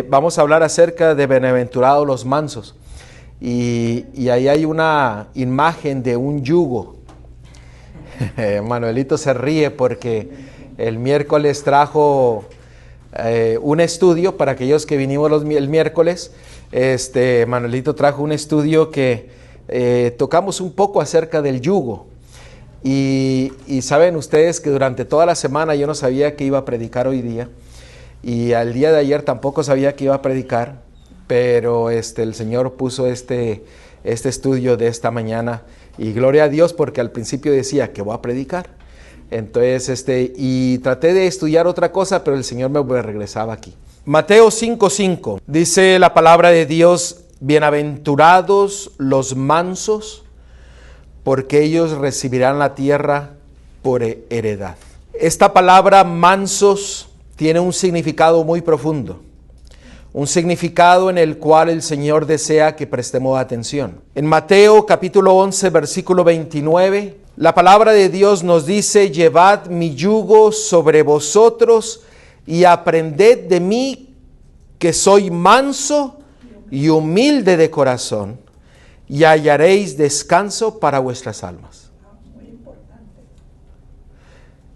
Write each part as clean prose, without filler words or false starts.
Vamos a hablar acerca de bienaventurados los mansos. Y ahí hay una imagen de un yugo. Manuelito se ríe porque el miércoles trajo un estudio, para aquellos que vinimos el miércoles, Manuelito trajo un estudio que tocamos un poco acerca del yugo. Y saben ustedes que durante toda la semana yo no sabía que iba a predicar hoy día. Y al día de ayer tampoco sabía que iba a predicar, pero el Señor puso este estudio de esta mañana, y gloria a Dios, porque al principio decía que voy a predicar. Entonces, y traté de estudiar otra cosa, pero el Señor me regresaba aquí. Mateo 5:5, dice la palabra de Dios: bienaventurados los mansos, porque ellos recibirán la tierra por heredad. Esta palabra mansos tiene un significado muy profundo, un significado en el cual el Señor desea que prestemos atención. En Mateo capítulo 11, versículo 29, la palabra de Dios nos dice: llevad mi yugo sobre vosotros y aprended de mí, que soy manso y humilde de corazón, y hallaréis descanso para vuestras almas.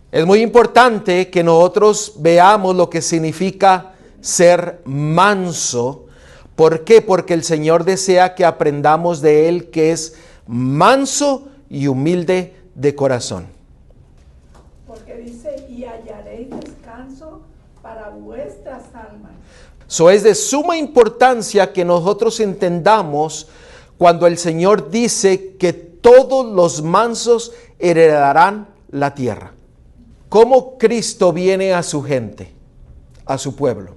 Es muy importante que nosotros veamos lo que significa ser manso. ¿Por qué? Porque el Señor desea que aprendamos de Él, que es manso y humilde de corazón. Porque dice: y hallaréis descanso para vuestras almas. So es de suma importancia que nosotros entendamos cuando el Señor dice que todos los mansos heredarán la tierra. ¿Cómo Cristo viene a su gente, a su pueblo?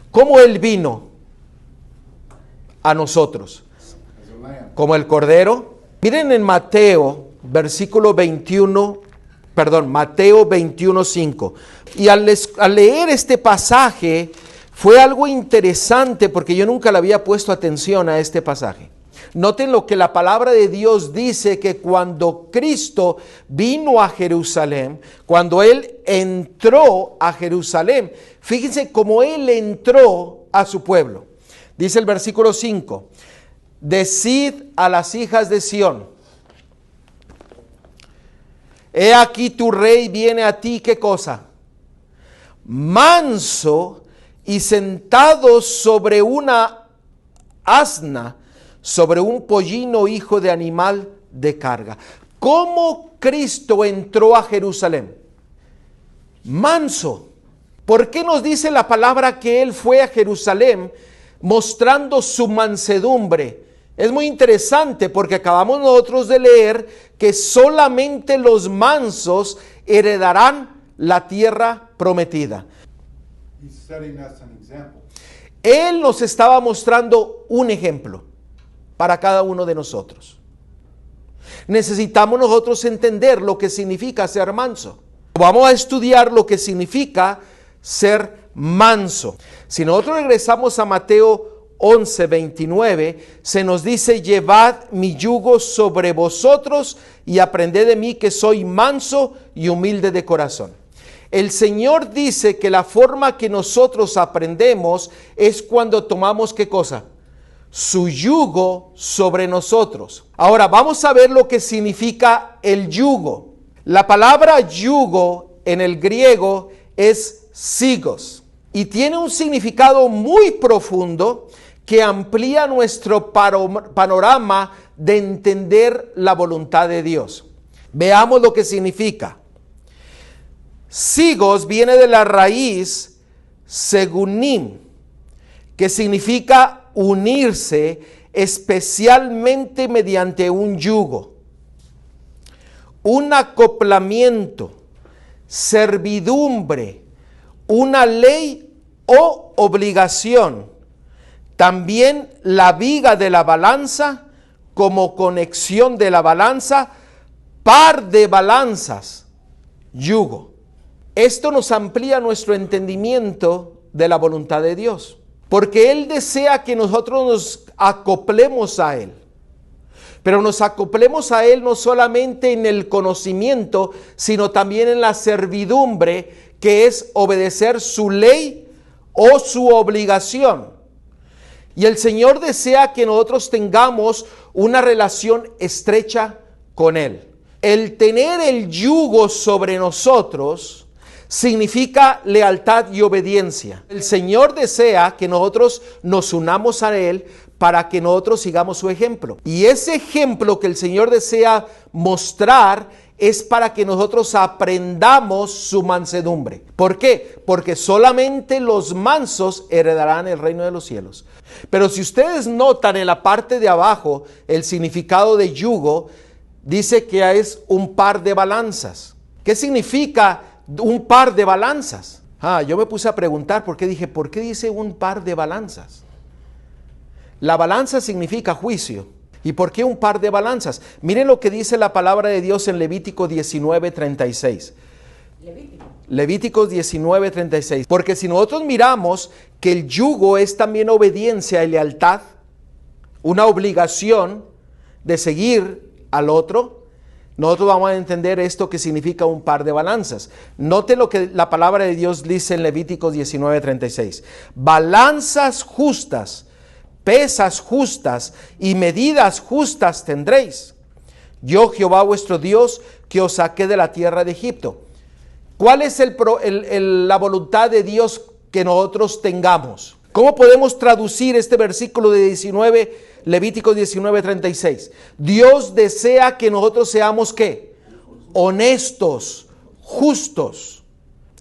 ¿Cómo Él vino a nosotros? Como el Cordero. Miren en Mateo 21:5. Y al leer este pasaje fue algo interesante, porque yo nunca le había puesto atención a este pasaje. Noten lo que la palabra de Dios dice, que cuando Cristo vino a Jerusalén, cuando Él entró a Jerusalén, fíjense cómo Él entró a su pueblo. Dice el versículo 5, decid a las hijas de Sión: he aquí tu rey viene a ti, ¿qué cosa? Manso y sentado sobre una asna, sobre un pollino, hijo de animal de carga. ¿Cómo Cristo entró a Jerusalén? Manso. ¿Por qué nos dice la palabra que Él fue a Jerusalén mostrando su mansedumbre? Es muy interesante, porque acabamos nosotros de leer que solamente los mansos heredarán la tierra prometida. Él nos estaba mostrando un ejemplo para cada uno de nosotros. Necesitamos nosotros entender lo que significa ser manso. Vamos a estudiar lo que significa ser manso. Si nosotros regresamos a Mateo 11:29, se nos dice: llevad mi yugo sobre vosotros y aprended de mí, que soy manso y humilde de corazón. El Señor dice que la forma que nosotros aprendemos es cuando tomamos, ¿qué cosa? Su yugo sobre nosotros. Ahora vamos a ver lo que significa el yugo. La palabra yugo en el griego es sigos, y tiene un significado muy profundo que amplía nuestro panorama de entender la voluntad de Dios. Veamos lo que significa. Sigos viene de la raíz segunim, que significa unirse, especialmente mediante un yugo, un acoplamiento, servidumbre, una ley o obligación. También la viga de la balanza, como conexión de la balanza, par de balanzas, yugo. Esto nos amplía nuestro entendimiento de la voluntad de Dios, porque Él desea que nosotros nos acoplemos a Él. Pero nos acoplemos a Él no solamente en el conocimiento, sino también en la servidumbre, que es obedecer su ley o su obligación. Y el Señor desea que nosotros tengamos una relación estrecha con Él. El tener el yugo sobre nosotros significa lealtad y obediencia. El Señor desea que nosotros nos unamos a Él para que nosotros sigamos su ejemplo. Y ese ejemplo que el Señor desea mostrar es para que nosotros aprendamos su mansedumbre. ¿Por qué? Porque solamente los mansos heredarán el reino de los cielos. Pero si ustedes notan en la parte de abajo el significado de yugo, dice que es un par de balanzas. ¿Qué significa un par de balanzas? Yo me puse a preguntar ¿por qué dice un par de balanzas? La balanza significa juicio. ¿Y por qué un par de balanzas? Miren lo que dice la palabra de Dios en Levítico 19:36. Levíticos 19:36. Porque si nosotros miramos que el yugo es también obediencia y lealtad, una obligación de seguir al otro, nosotros vamos a entender esto que significa un par de balanzas. Note lo que la palabra de Dios dice en Levíticos 19:36. Balanzas justas, pesas justas y medidas justas tendréis. Yo, Jehová vuestro Dios, que os saqué de la tierra de Egipto. ¿Cuál es la voluntad de Dios que nosotros tengamos? ¿Cómo podemos traducir este versículo de Levítico 19:36? Dios desea que nosotros seamos ¿qué? Honestos, justos.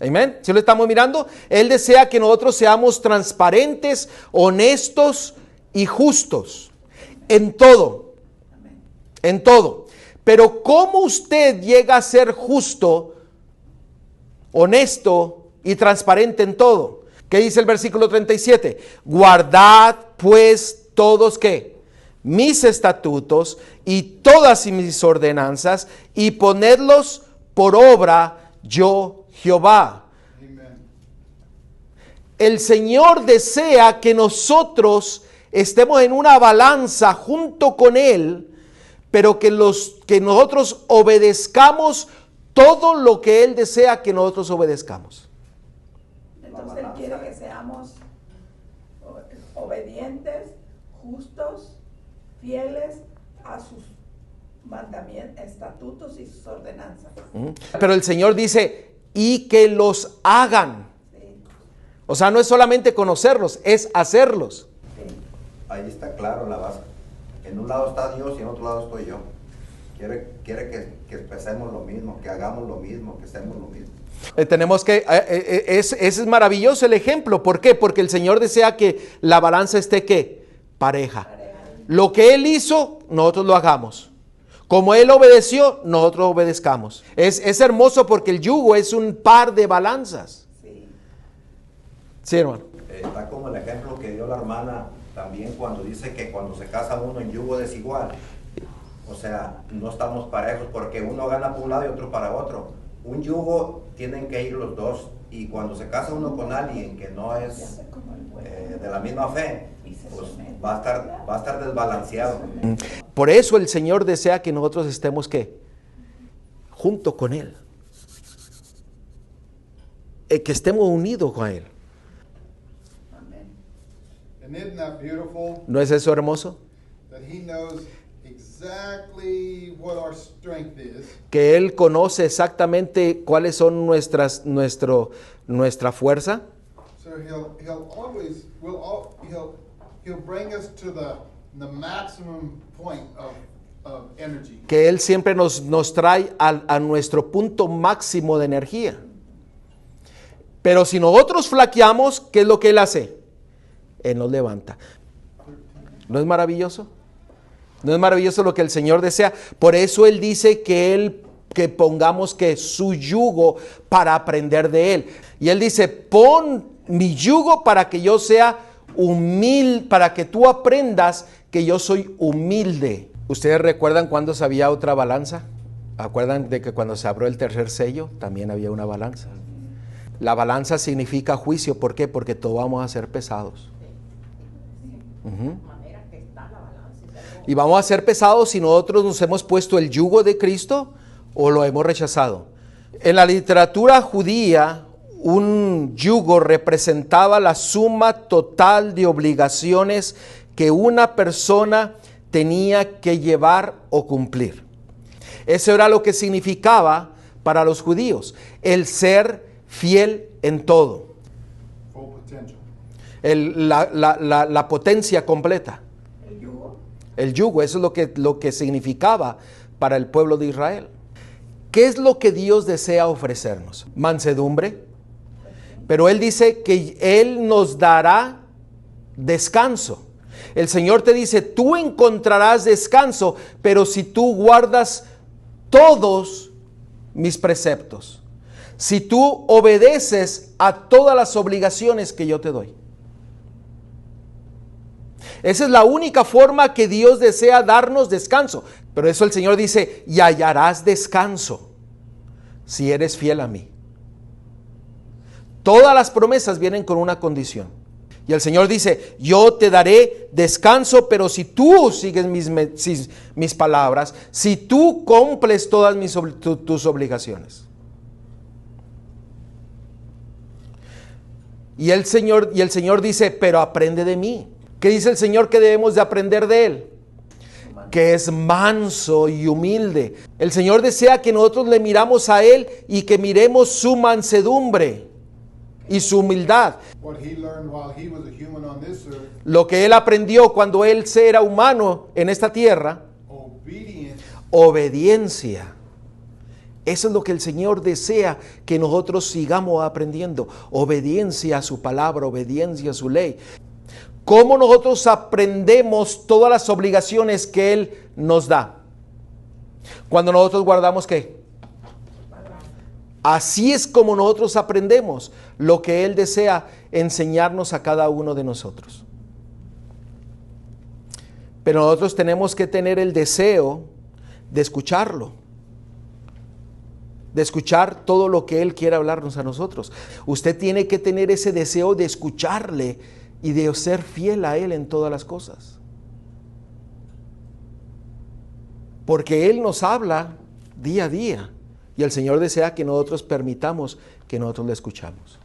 Amén. ¿Sí lo estamos mirando? Él desea que nosotros seamos transparentes, honestos y justos en todo. En todo. Pero ¿cómo usted llega a ser justo, honesto y transparente en todo? ¿Qué dice el versículo 37? Guardad pues todos ¿qué? Mis estatutos y todas mis ordenanzas y ponedlos por obra yo Jehová. Amen. El Señor desea que nosotros estemos en una balanza junto con Él, pero que nosotros obedezcamos todo lo que Él desea que nosotros obedezcamos. Entonces Él quiere que seamos obedientes, justos, fieles a sus mandamientos, estatutos y sus ordenanzas. Pero el Señor dice, y que los hagan. Sí. O sea, no es solamente conocerlos, es hacerlos. Sí. Ahí está claro la base. En un lado está Dios y en otro lado estoy yo. Quiere que pensemos lo mismo, que hagamos lo mismo, que hacemos lo mismo. Tenemos que, es maravilloso el ejemplo. ¿Por qué? Porque el Señor desea que la balanza esté ¿qué? Pareja. Lo que Él hizo, nosotros lo hagamos. Como Él obedeció, nosotros obedezcamos. Es hermoso porque el yugo es un par de balanzas. Sí, hermano. Está como el ejemplo que dio la hermana también cuando dice que cuando se casa uno en yugo desigual. O sea, no estamos parejos porque uno gana por un lado y otro para otro. Un yugo tienen que ir los dos, y cuando se casa uno con alguien que no es de la misma fe, pues va a estar desbalanceado. Por eso el Señor desea que nosotros estemos ¿qué? Junto con Él. Que estemos unidos con Él. ¿No es eso hermoso? Exactly what our strength is. Que Él conoce exactamente cuáles son nuestra fuerza. So he'll bring us to the maximum point of energy. Que Él siempre nos trae a nuestro punto máximo de energía. Pero si nosotros flaqueamos, ¿qué es lo que Él hace? Él nos levanta. ¿No es maravilloso? ¿No es maravilloso lo que el Señor desea? Por eso Él dice que pongamos que su yugo para aprender de Él. Y Él dice, pon mi yugo para que yo sea humilde, para que tú aprendas que yo soy humilde. ¿Ustedes recuerdan cuando se había otra balanza? ¿Acuerdan de que cuando se abrió el tercer sello también había una balanza? La balanza significa juicio. ¿Por qué? Porque todos vamos a ser pesados. Y vamos a ser pesados si nosotros nos hemos puesto el yugo de Cristo o lo hemos rechazado. En la literatura judía, un yugo representaba la suma total de obligaciones que una persona tenía que llevar o cumplir. Eso era lo que significaba para los judíos, el ser fiel en todo. Full potential. La potencia completa. El yugo. El yugo, eso es lo que significaba para el pueblo de Israel. ¿Qué es lo que Dios desea ofrecernos? Mansedumbre. Pero Él dice que Él nos dará descanso. El Señor te dice, tú encontrarás descanso, pero si tú guardas todos mis preceptos, si tú obedeces a todas las obligaciones que yo te doy. Esa es la única forma que Dios desea darnos descanso. Pero eso el Señor dice, y hallarás descanso si eres fiel a mí. Todas las promesas vienen con una condición. Y el Señor dice, yo te daré descanso, pero si tú sigues mis palabras, si tú cumples todas tus obligaciones. Y el Señor dice, pero aprende de mí. ¿Qué dice el Señor que debemos de aprender de Él? Que es manso y humilde. El Señor desea que nosotros le miramos a Él y que miremos su mansedumbre y su humildad. Lo que Él aprendió cuando Él era humano en esta tierra. Obediencia. Eso es lo que el Señor desea que nosotros sigamos aprendiendo. Obediencia a su palabra, obediencia a su ley. ¿Cómo nosotros aprendemos todas las obligaciones que Él nos da? Cuando nosotros guardamos ¿qué? Así es como nosotros aprendemos lo que Él desea enseñarnos a cada uno de nosotros. Pero nosotros tenemos que tener el deseo de escucharlo. De escuchar todo lo que Él quiere hablarnos a nosotros. Usted tiene que tener ese deseo de escucharle y de ser fiel a Él en todas las cosas. Porque Él nos habla día a día. Y el Señor desea que nosotros permitamos que nosotros le escuchamos.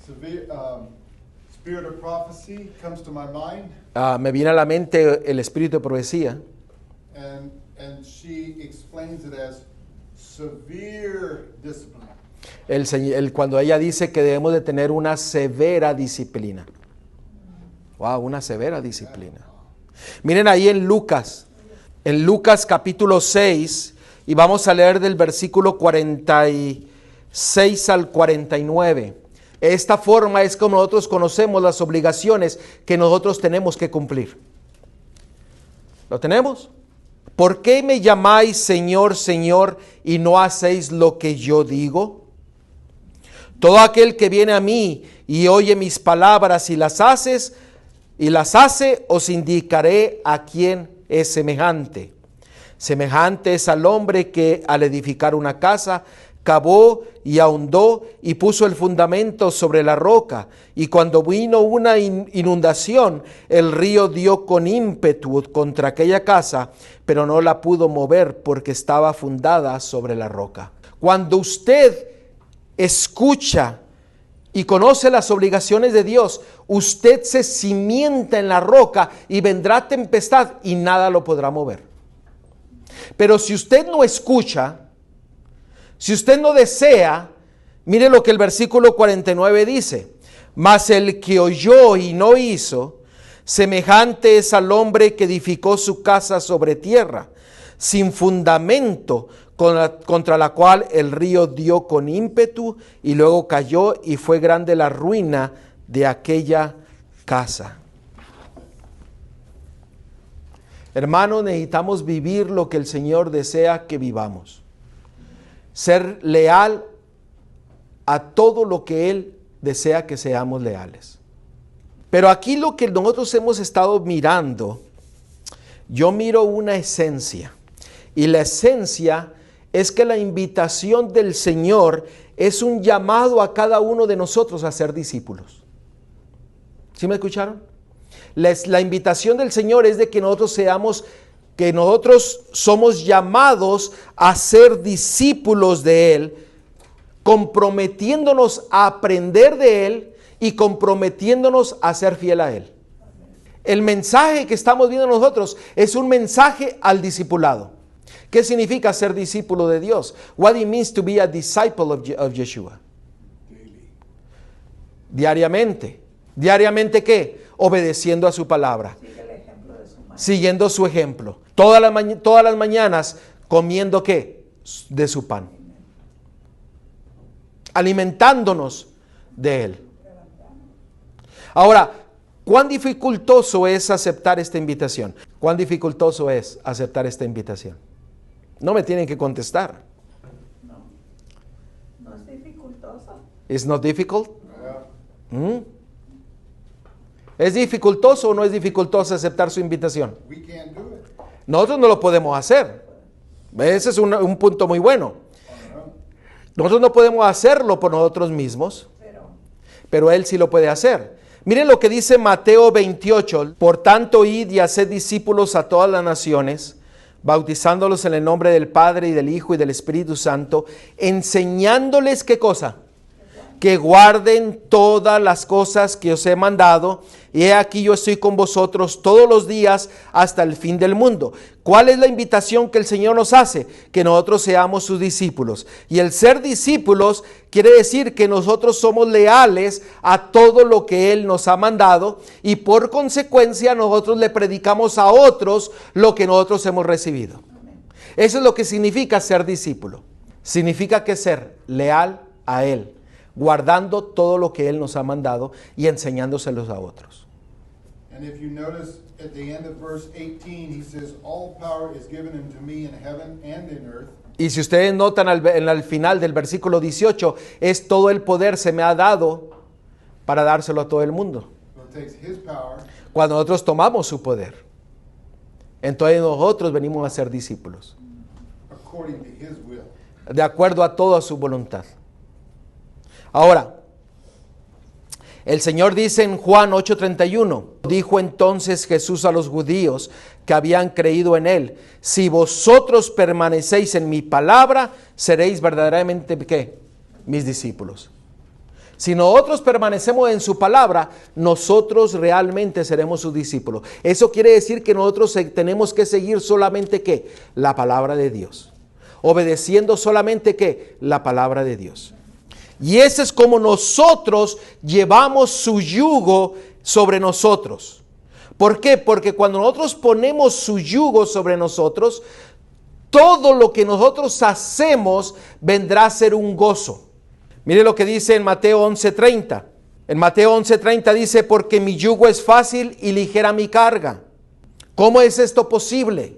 Spirit of prophecy comes to my mind. Me viene a la mente el espíritu de profecía. And she explains it as severe discipline. Cuando ella dice que debemos de tener una severa disciplina. Wow, una severa disciplina. Miren ahí en Lucas capítulo 6, y vamos a leer del versículo 46 al 49. Esta forma es como nosotros conocemos las obligaciones que nosotros tenemos que cumplir. ¿Lo tenemos? ¿Por qué me llamáis Señor, Señor, y no hacéis lo que yo digo? Todo aquel que viene a mí y oye mis palabras y las hace, os indicaré a quién es semejante. Semejante es al hombre que al edificar una casa, cavó y ahondó y puso el fundamento sobre la roca. Y cuando vino una inundación, el río dio con ímpetu contra aquella casa, pero no la pudo mover porque estaba fundada sobre la roca. Cuando usted escucha y conoce las obligaciones de Dios, usted se cimienta en la roca y vendrá tempestad y nada lo podrá mover. Pero si usted no escucha, si usted no desea, mire lo que el versículo 49 dice: mas el que oyó y no hizo, semejante es al hombre que edificó su casa sobre tierra, sin fundamento, contra la cual el río dio con ímpetu y luego cayó, y fue grande la ruina de aquella casa. Hermanos, necesitamos vivir lo que el Señor desea que vivamos. Ser leal a todo lo que Él desea que seamos leales. Pero aquí lo que nosotros hemos estado mirando, yo miro una esencia. Y la esencia es que la invitación del Señor es un llamado a cada uno de nosotros a ser discípulos. ¿Sí me escucharon? La invitación del Señor es de que nosotros seamos que nosotros somos llamados a ser discípulos de Él, comprometiéndonos a aprender de Él y comprometiéndonos a ser fiel a Él. El mensaje que estamos viendo nosotros es un mensaje al discipulado. ¿Qué significa ser discípulo de Dios? What it means to be a disciple of Yeshua. Diariamente. ¿Diariamente qué? Obedeciendo a su palabra. Sigue el ejemplo de su madre. Siguiendo su ejemplo. Todas las mañanas comiendo ¿qué? De su pan. Alimentándonos de Él. Ahora, ¿cuán dificultoso es aceptar esta invitación? ¿Cuán dificultoso es aceptar esta invitación? No me tienen que contestar. No es dificultoso. ¿It's not difficult? Yeah. ¿Es dificultoso o no es dificultoso aceptar su invitación? We can't do it Nosotros no lo podemos hacer. Ese es un punto muy bueno. on our own. Nosotros no podemos hacerlo por nosotros mismos, pero Él sí lo puede hacer. Miren lo que dice Mateo 28. Por tanto, id y haced discípulos a todas las naciones, bautizándolos en el nombre del Padre y del Hijo y del Espíritu Santo, enseñándoles ¿qué cosa? Que guarden todas las cosas que os he mandado, y he aquí yo estoy con vosotros todos los días hasta el fin del mundo. ¿Cuál es la invitación que el Señor nos hace? Que nosotros seamos sus discípulos. Y el ser discípulos quiere decir que nosotros somos leales a todo lo que Él nos ha mandado, y por consecuencia nosotros le predicamos a otros lo que nosotros hemos recibido. Eso es lo que significa ser discípulo. Significa que ser leal a Él, guardando todo lo que Él nos ha mandado y enseñándoselos a otros. And if you notice at the end of verse 18, he says, all power is given unto me in heaven and in earth. Y si ustedes notan al final del versículo 18, es todo el poder se me ha dado para dárselo a todo el mundo. So it takes his power, Cuando nosotros tomamos su poder, entonces nosotros venimos a ser discípulos, according to his will. de acuerdo a toda su voluntad. Ahora, el Señor dice en Juan 8:31, dijo entonces Jesús a los judíos que habían creído en Él, si vosotros permanecéis en mi palabra, seréis verdaderamente, ¿qué? Mis discípulos. Si nosotros permanecemos en su palabra, nosotros realmente seremos sus discípulos. Eso quiere decir que nosotros tenemos que seguir solamente, ¿qué? La palabra de Dios. Obedeciendo solamente, ¿qué? La palabra de Dios. Y ese es como nosotros llevamos su yugo sobre nosotros. ¿Por qué? Porque cuando nosotros ponemos su yugo sobre nosotros, todo lo que nosotros hacemos vendrá a ser un gozo. Mire lo que dice en Mateo 11:30. En Mateo 11:30 dice, porque mi yugo es fácil y ligera mi carga. ¿Cómo es esto posible?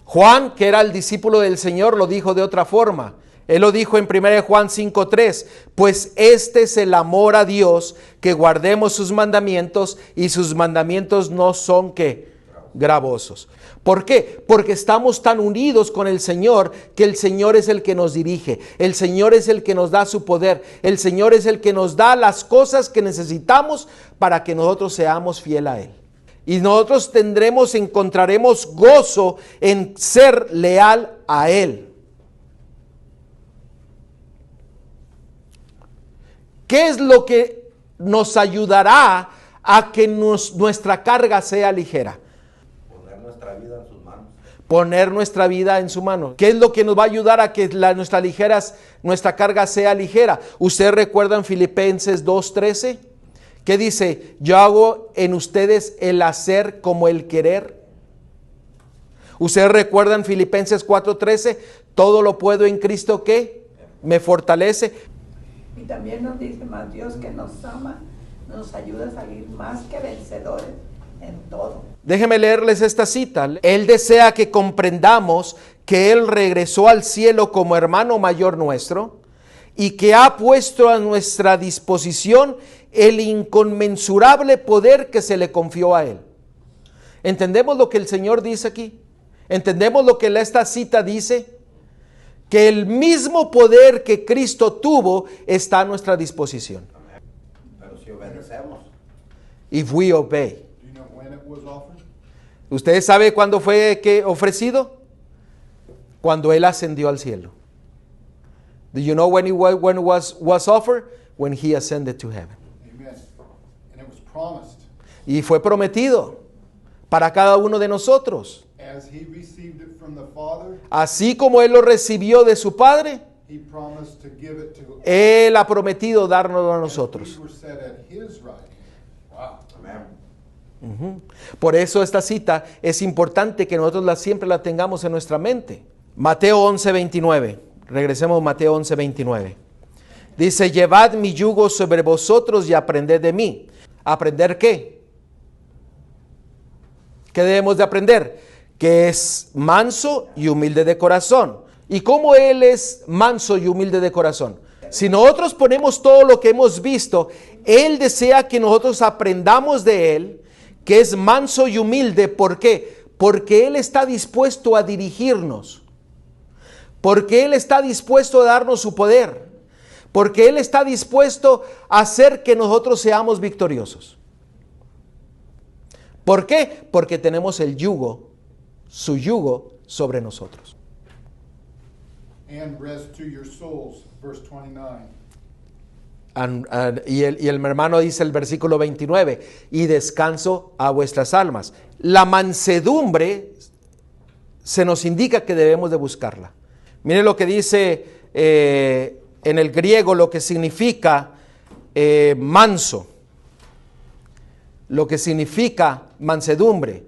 Juan, que era el discípulo del Señor, lo dijo de otra forma. Él lo dijo en 1 Juan 5:3, pues este es el amor a Dios, que guardemos sus mandamientos, y sus mandamientos no son ¿qué? Gravosos. ¿Por qué? Porque estamos tan unidos con el Señor, que el Señor es el que nos dirige, el Señor es el que nos da su poder, el Señor es el que nos da las cosas que necesitamos para que nosotros seamos fieles a Él. Y nosotros encontraremos gozo en ser leal a Él. ¿Qué es lo que nos ayudará a que nuestra carga sea ligera? Poner nuestra vida en sus manos. Poner nuestra vida en su mano. ¿Qué es lo que nos va a ayudar a que nuestra carga sea ligera? ¿Ustedes recuerdan Filipenses 2:13? ¿Qué dice? Yo hago en ustedes el hacer como el querer. ¿Ustedes recuerdan Filipenses 4:13? Todo lo puedo en Cristo que me fortalece. Y también nos dice más Dios que nos ama, nos ayuda a salir más que vencedores en todo. Déjenme leerles esta cita. Él desea que comprendamos que Él regresó al cielo como hermano mayor nuestro y que ha puesto a nuestra disposición el inconmensurable poder que se le confió a Él. ¿Entendemos lo que el Señor dice aquí? ¿Entendemos lo que esta cita dice? Que el mismo poder que Cristo tuvo está a nuestra disposición. Pero si obedecemos, If we obey. Do you know when it was offered? ¿Usted sabe cuándo fue que ofrecido? Cuando Él ascendió al cielo. Do you know when it was offered? When He ascended to heaven. Amen. And it was promised. Y fue prometido para cada uno de nosotros. As he received it from the Father, Así como Él lo recibió de su Padre, he promised to give it to Él ha prometido dárnoslo a us. nosotros. We were set at his right hand. Wow. Amén. Por eso esta cita es importante que nosotros siempre la tengamos en nuestra mente. Mateo 11:29. Regresemos a Mateo 11:29. Dice, llevad mi yugo sobre vosotros y aprended de mí. ¿Aprender qué? ¿Qué debemos de aprender? Que es manso y humilde de corazón. ¿Y cómo Él es manso y humilde de corazón? Si nosotros ponemos todo lo que hemos visto, Él desea que nosotros aprendamos de Él, que es manso y humilde. ¿Por qué? Porque Él está dispuesto a dirigirnos. Porque Él está dispuesto a darnos su poder. Porque Él está dispuesto a hacer que nosotros seamos victoriosos. ¿Por qué? Porque tenemos el yugo, su yugo sobre nosotros. And rest to your souls, verse 29. Y el hermano dice el versículo 29, y descanso a vuestras almas. La mansedumbre se nos indica que debemos de buscarla. Mire lo que dice en el griego, lo que significa manso, lo que significa mansedumbre.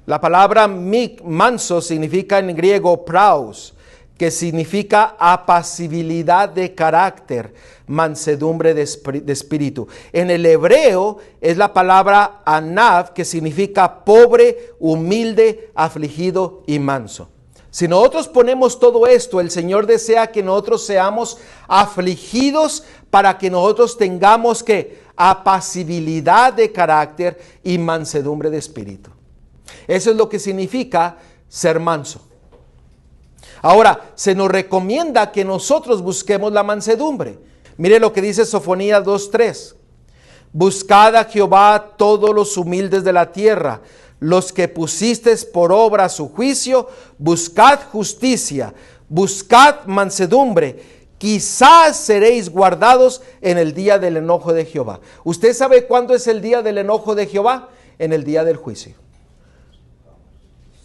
La palabra manso significa en griego praus, que significa apacibilidad de carácter, mansedumbre de espíritu. En el hebreo es la palabra anav, que significa pobre, humilde, afligido y manso. Si nosotros ponemos todo esto, el Señor desea que nosotros seamos afligidos para que nosotros tengamos apacibilidad de carácter y mansedumbre de espíritu. Eso es lo que significa ser manso. Ahora, se nos recomienda que nosotros busquemos la mansedumbre. Mire lo que dice Sofonías 2:3. Buscad a Jehová todos los humildes de la tierra, los que pusisteis por obra su juicio, buscad justicia, buscad mansedumbre, quizás seréis guardados en el día del enojo de Jehová. ¿Usted sabe cuándo es el día del enojo de Jehová? En el día del juicio.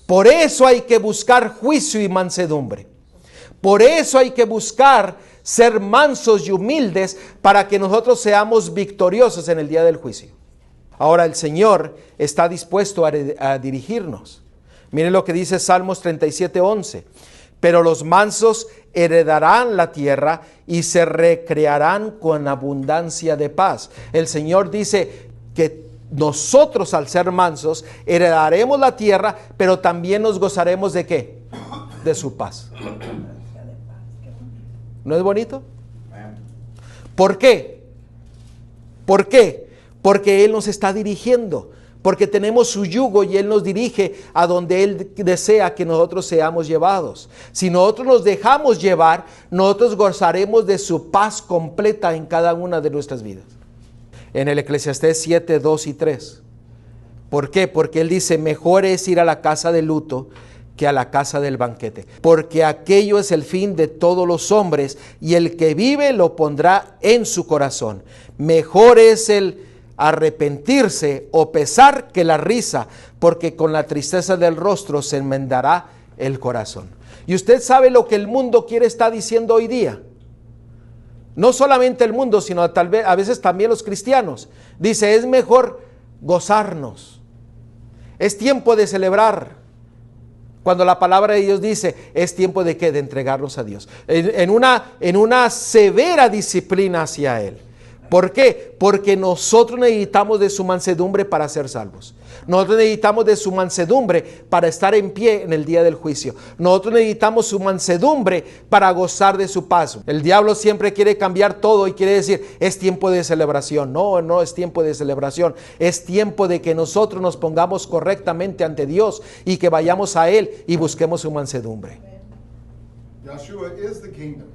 Por eso hay que buscar juicio y mansedumbre. Por eso hay que buscar ser mansos y humildes para que nosotros seamos victoriosos en el día del juicio. Ahora el Señor está dispuesto a dirigirnos. Miren lo que dice Salmos 37:11. Pero los mansos heredarán la tierra y se recrearán con abundancia de paz. El Señor dice que nosotros, al ser mansos, heredaremos la tierra, pero también nos gozaremos ¿de qué? De su paz. ¿No es bonito? ¿Por qué? ¿Por qué? Porque Él nos está dirigiendo, porque tenemos su yugo y Él nos dirige a donde Él desea que nosotros seamos llevados. Si nosotros nos dejamos llevar, nosotros gozaremos de su paz completa en cada una de nuestras vidas. En el Eclesiastés 7, 2 y 3. ¿Por qué? Porque Él dice, mejor es ir a la casa de luto que a la casa del banquete. Porque aquello es el fin de todos los hombres, y el que vive lo pondrá en su corazón. Mejor es el arrepentirse o pesar que la risa, porque con la tristeza del rostro se enmendará el corazón. Y usted sabe lo que el mundo quiere estar diciendo hoy día. No solamente el mundo, sino tal vez a veces también los cristianos. Dice, es mejor gozarnos. Es tiempo de celebrar. Cuando la palabra de Dios dice, es tiempo de ¿qué? De entregarnos a Dios. En una severa disciplina hacia Él. ¿Por qué? Porque nosotros necesitamos de su mansedumbre para ser salvos. Nosotros necesitamos de su mansedumbre para estar en pie en el día del juicio. Nosotros necesitamos su mansedumbre para gozar de su paz. El diablo siempre quiere cambiar todo y quiere decir, es tiempo de celebración. No, no es tiempo de celebración. Es tiempo de que nosotros nos pongamos correctamente ante Dios y que vayamos a Él y busquemos su mansedumbre. Yeshua is the kingdom.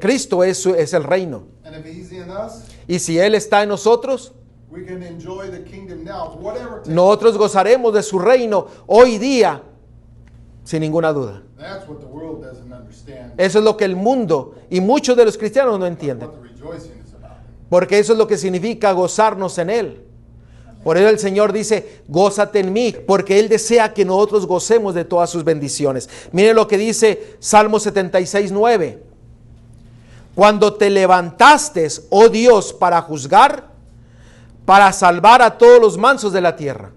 Cristo es el reino. And if he's in us, Y si Él está en nosotros, We can enjoy the kingdom now, whatever takes. Nosotros gozaremos de su reino hoy día, sin ninguna duda. That's what the world doesn't understand. Eso es lo que el mundo y muchos de los cristianos no entienden. What the rejoicing is about. Porque eso es lo que significa gozarnos en Él. Por eso el Señor dice, gózate en mí, porque Él desea que nosotros gocemos de todas sus bendiciones. Miren lo que dice Salmo 76:9. Cuando te levantaste, oh Dios, para juzgar, para salvar a todos los mansos de la tierra.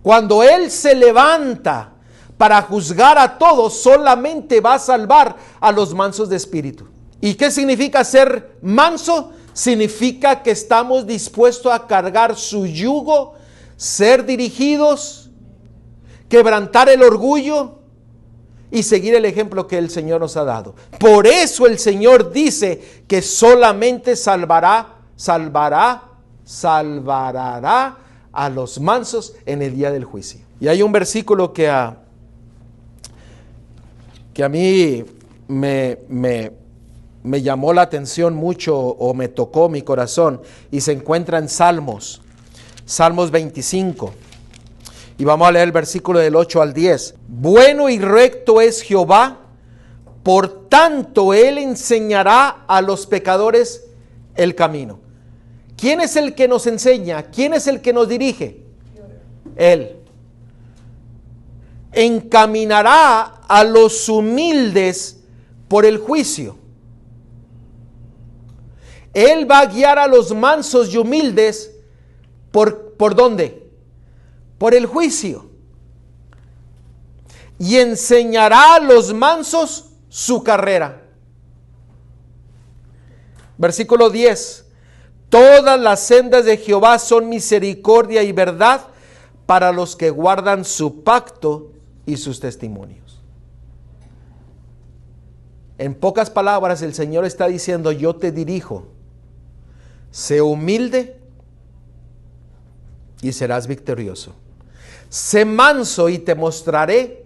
Cuando Él se levanta para juzgar a todos, solamente va a salvar a los mansos de espíritu. ¿Y qué significa ser manso? Significa que estamos dispuestos a cargar su yugo, ser dirigidos, quebrantar el orgullo y seguir el ejemplo que el Señor nos ha dado. Por eso el Señor dice que solamente salvará a los mansos en el día del juicio. Y hay un versículo que a mí me llamó la atención mucho o me tocó mi corazón y se encuentra en Salmos 25. Y vamos a leer el versículo del 8 al 10. Bueno y recto es Jehová, por tanto Él enseñará a los pecadores el camino. ¿Quién es el que nos enseña? ¿Quién es el que nos dirige? Él. Encaminará a los humildes por el juicio. Él va a guiar a los mansos y humildes ¿por dónde? Por el juicio. Y enseñará a los mansos su carrera. Versículo 10. Todas las sendas de Jehová son misericordia y verdad para los que guardan su pacto y sus testimonios. En pocas palabras, el Señor está diciendo, yo te dirijo. Sé humilde y serás victorioso. Sé manso y te mostraré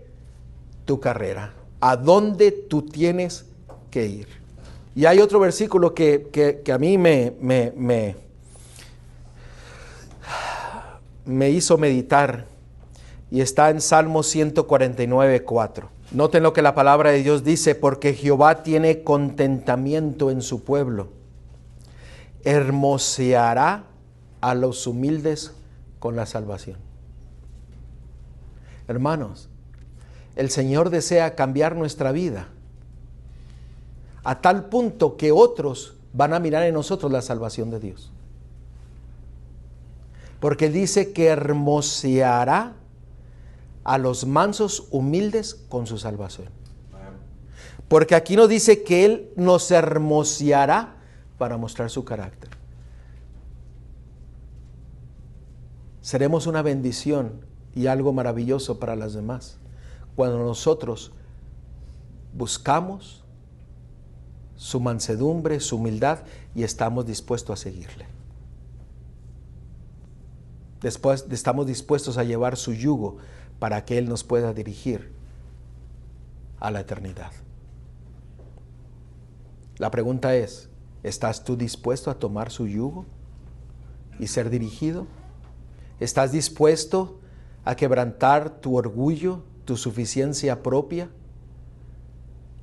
tu carrera, a dónde tú tienes que ir. Y hay otro versículo que a mí me hizo meditar y está en Salmo 149:4. Noten lo que la palabra de Dios dice, porque Jehová tiene contentamiento en su pueblo. Hermoseará a los humildes con la salvación. Hermanos, el Señor desea cambiar nuestra vida a tal punto que otros van a mirar en nosotros la salvación de Dios. Porque dice que hermoseará a los mansos humildes con su salvación. Porque aquí nos dice que Él nos hermoseará para mostrar su carácter. Seremos una bendición y algo maravilloso para las demás cuando nosotros buscamos su mansedumbre, su humildad y estamos dispuestos a seguirle. Después estamos dispuestos a llevar su yugo para que Él nos pueda dirigir a la eternidad. La pregunta es, ¿estás tú dispuesto a tomar su yugo y ser dirigido? ¿Estás dispuesto a quebrantar tu orgullo, tu suficiencia propia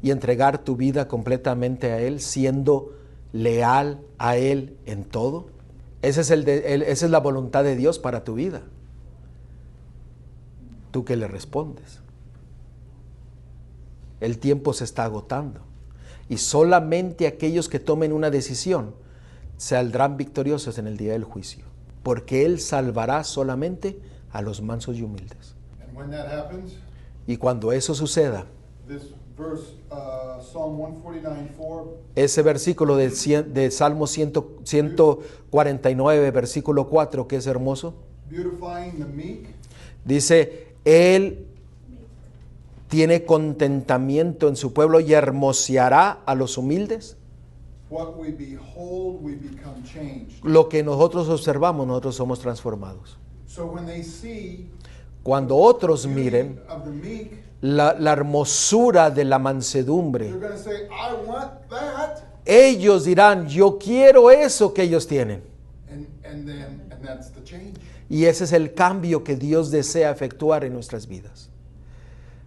y entregar tu vida completamente a Él, siendo leal a Él en todo? Esa es la voluntad de Dios para tu vida. ¿Tú qué le respondes? El tiempo se está agotando y solamente aquellos que tomen una decisión saldrán victoriosos en el día del juicio, porque Él salvará solamente a los mansos y humildes. And when that happens, Y cuando eso suceda, this verse, Psalm 149:4, ese versículo de Salmo 149, versículo 4, que es hermoso, beautifying the meek, dice, Él tiene contentamiento en su pueblo y hermoseará a los humildes. what we behold, we become changed. Lo que nosotros observamos, nosotros somos transformados. So when they see Cuando otros the beauty miren of the meek, la hermosura de la they're mansedumbre, going to say, I want that. ellos dirán, yo quiero eso que ellos tienen. And then And that's the change. Y ese es el cambio que Dios desea efectuar en nuestras vidas.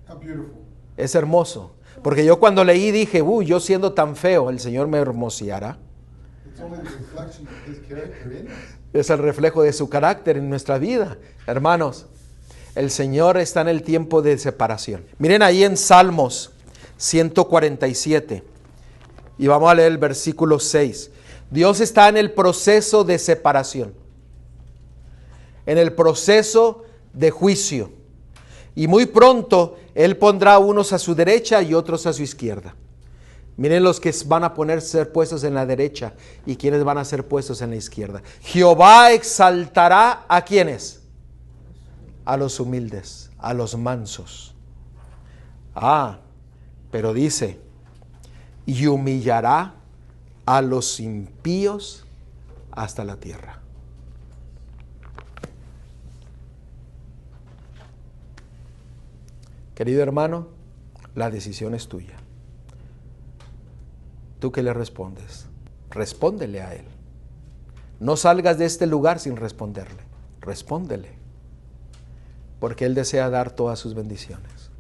How beautiful. Es hermoso. Porque yo cuando leí dije, yo siendo tan feo, el Señor me hermoseará. It's only the reflection of his character in us. Es el reflejo de su carácter en nuestra vida. Hermanos, el Señor está en el tiempo de separación. Miren ahí en Salmos 147. Y vamos a leer el versículo 6. Dios está en el proceso de separación. En el proceso de juicio. Y muy pronto Él pondrá unos a su derecha y otros a su izquierda. Miren los que van a ser puestos en la derecha y quienes van a ser puestos en la izquierda. Jehová exaltará ¿a quiénes? A los humildes, a los mansos. Pero dice, y humillará a los impíos hasta la tierra. Querido hermano, la decisión es tuya. ¿Tú qué le respondes? Respóndele a Él. No salgas de este lugar sin responderle. Respóndele. Porque Él desea dar todas sus bendiciones.